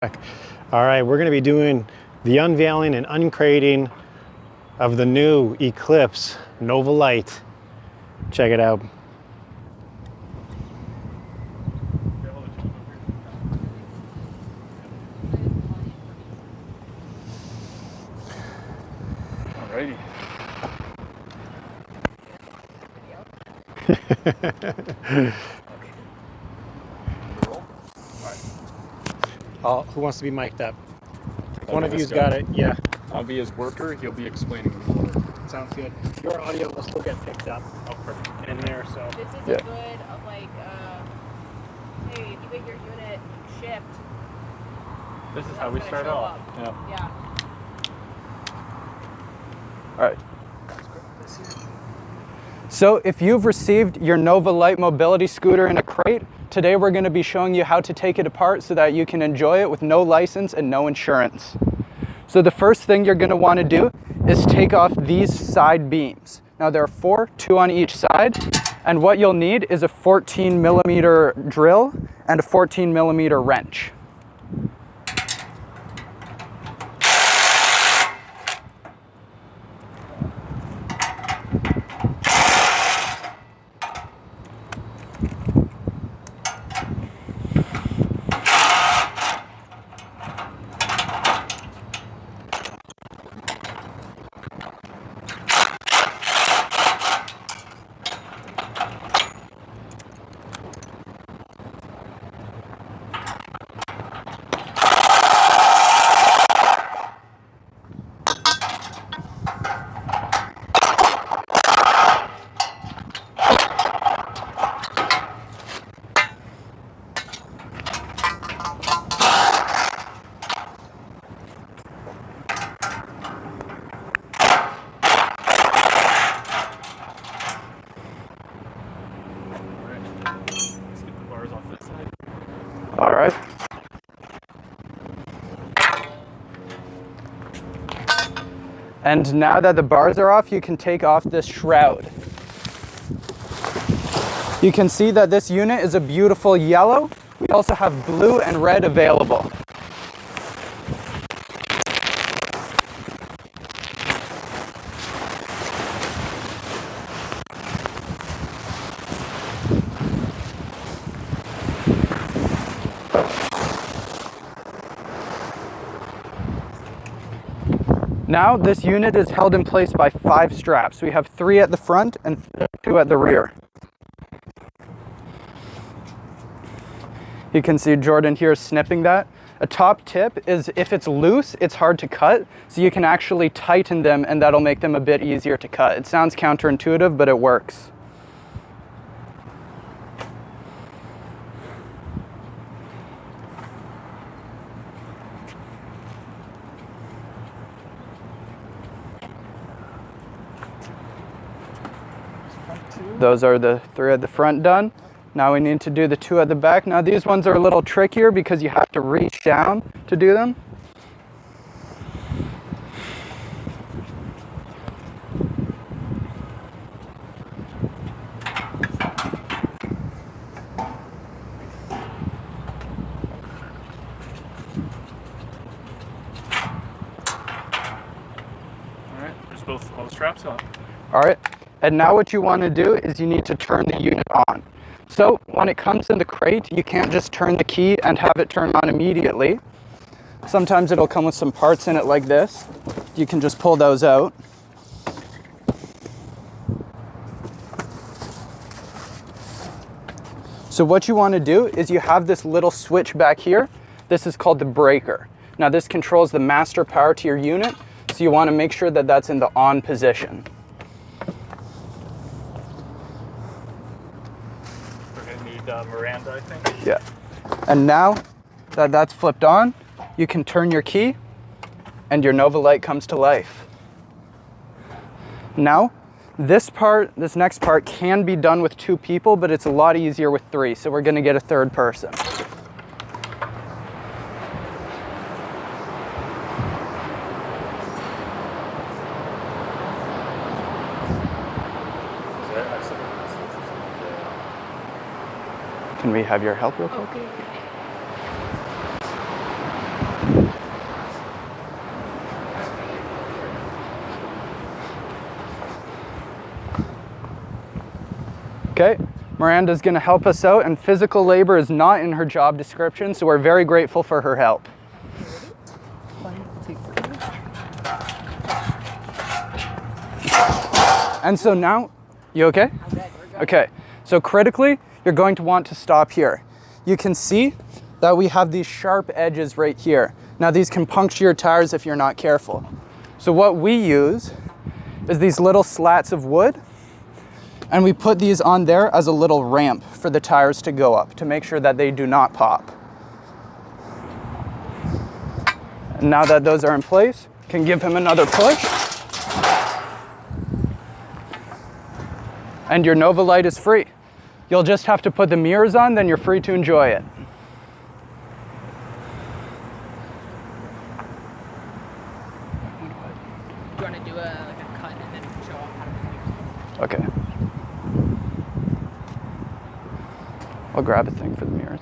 All right, we're going to be doing the unveiling and uncrating of the new Eclipse Nova Lite. Check it out. Alrighty. Who wants to be mic'd up? One of you's got it, yeah. I'll be his worker, he'll be explaining the motor. Sounds good. Your audio will still get picked up. Oh, perfect. In there, so. This is a good, hey, if you get your unit shipped. This is how we start off. Yeah. Alright. So if you've received your Nova Lite mobility scooter in a crate, today we're going to be showing you how to take it apart so that you can enjoy it with no license and no insurance. So the first thing you're going to want to do is take off these side beams. Now there are 4, 2 on each side, and what you'll need is a 14mm drill and a 14mm wrench. All right. And now that the bars are off, you can take off this shroud. You can see that this unit is a beautiful yellow. We also have blue and red available. Now this unit is held in place by 5 straps. We have 3 at the front and 2 at the rear. You can see Jordan here snipping that. A top tip is if it's loose, it's hard to cut, so you can actually tighten them and that'll make them a bit easier to cut. It sounds counterintuitive, but it works. Those are the 3 at the front done. Now we need to do the 2 at the back. Now these ones are a little trickier because you have to reach down to do them. Alright, there's both straps on. All right. And now what you want to do is you need to turn the unit on. So when it comes in the crate, you can't just turn the key and have it turn on immediately. Sometimes it'll come with some parts in it like this. You can just pull those out. So what you want to do is you have this little switch back here. This is called the breaker. Now this controls the master power to your unit. So you want to make sure that that's in the on position. Miranda, I think. Yeah. And now that that's flipped on, you can turn your key and your Nova Lite comes to life. Now, this next part can be done with 2 people, but it's a lot easier with 3, so we're going to get a 3rd person. Can we have your help real quick? Okay. Okay, Miranda's gonna help us out, and physical labor is not in her job description, so we're very grateful for her help. And so now, you okay? I'm good. We're good. Okay, so critically, you're going to want to stop here. You can see that we have these sharp edges right here. Now these can puncture your tires if you're not careful. So what we use is these little slats of wood, and we put these on there as a little ramp for the tires to go up to make sure that they do not pop. And now that those are in place, you can give him another push. And your Nova Lite is free. You'll just have to put the mirrors on, then you're free to enjoy it. Do you want to do a cut and then show them how to make it? Okay. I'll grab a thing for the mirrors.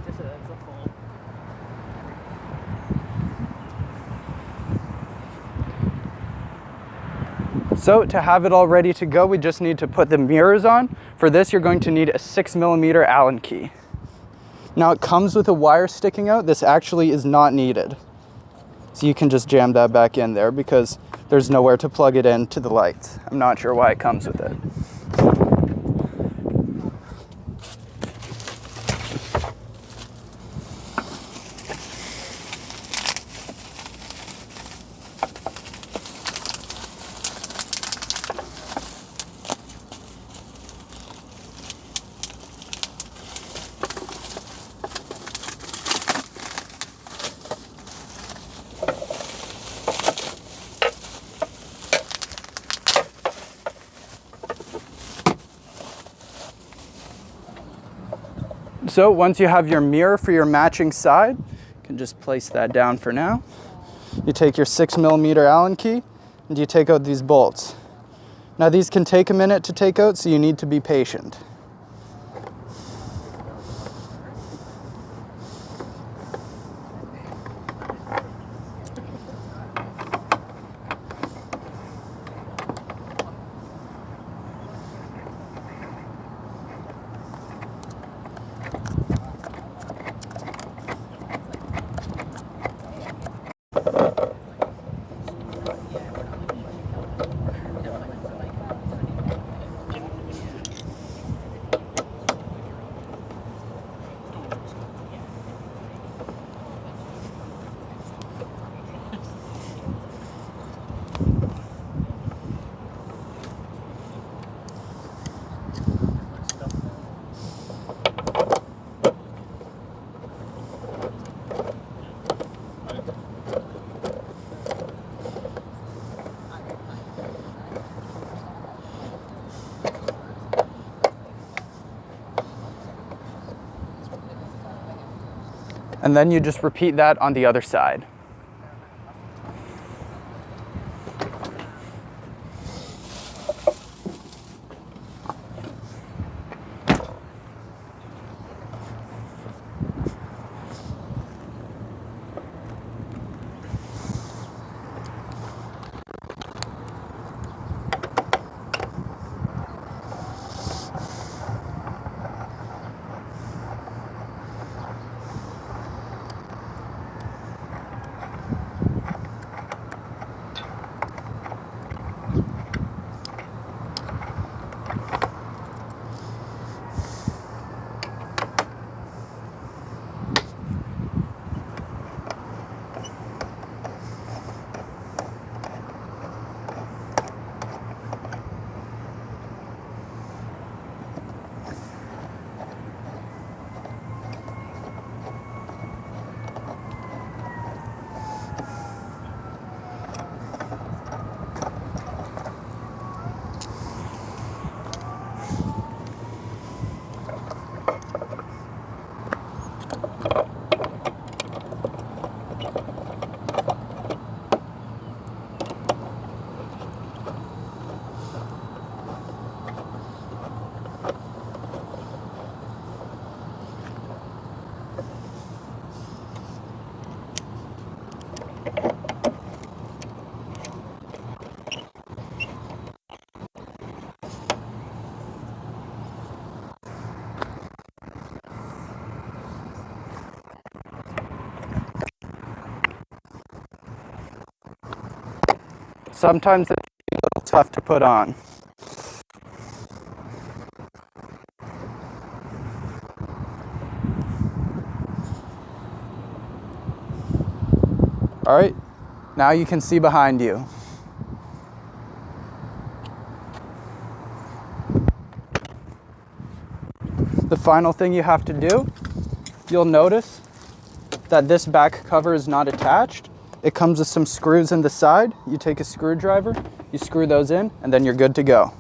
Just so that's a full. So to have it all ready to go, we just need to put the mirrors on. For this, you're going to need a 6mm Allen key. Now it comes with a wire sticking out. This actually is not needed. So you can just jam that back in there because there's nowhere to plug it in to the lights. I'm not sure why it comes with it. So once you have your mirror for your matching side, you can just place that down for now. You take your 6mm Allen key and you take out these bolts. Now these can take a minute to take out, so you need to be patient. And then you just repeat that on the other side. Sometimes it's a little tough to put on. All right, now you can see behind you. The final thing you have to do, you'll notice that this back cover is not attached. It comes with some screws in the side. You take a screwdriver, you screw those in, and then you're good to go.